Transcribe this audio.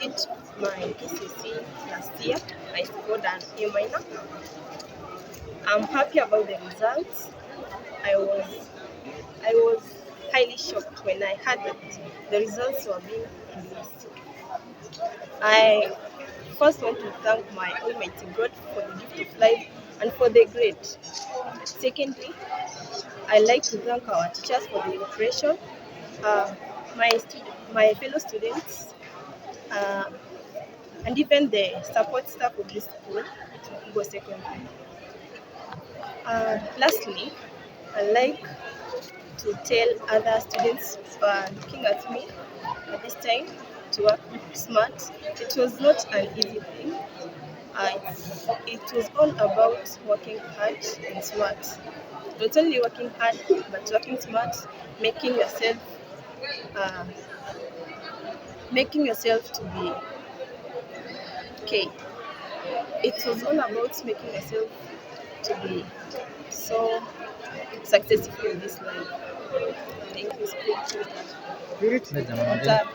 did my KCSE last year. I scored an A minor. I'm happy about the results. I was highly shocked when I heard that the results were being released. I first want to thank my Almighty God for the gift of life and for the grade. Secondly, I like to thank our teachers for the preparation, uh, my fellow students, uh, and even the support staff of this school, Go Secondary. Lastly, I like to tell other students who are looking at me at this time to work smart. It was not an easy thing. It was all about working hard and smart. Not only working hard, but working smart, making yourself, uh, making yourself to be okay. It was all about making yourself to be so successful in this life. Thank you.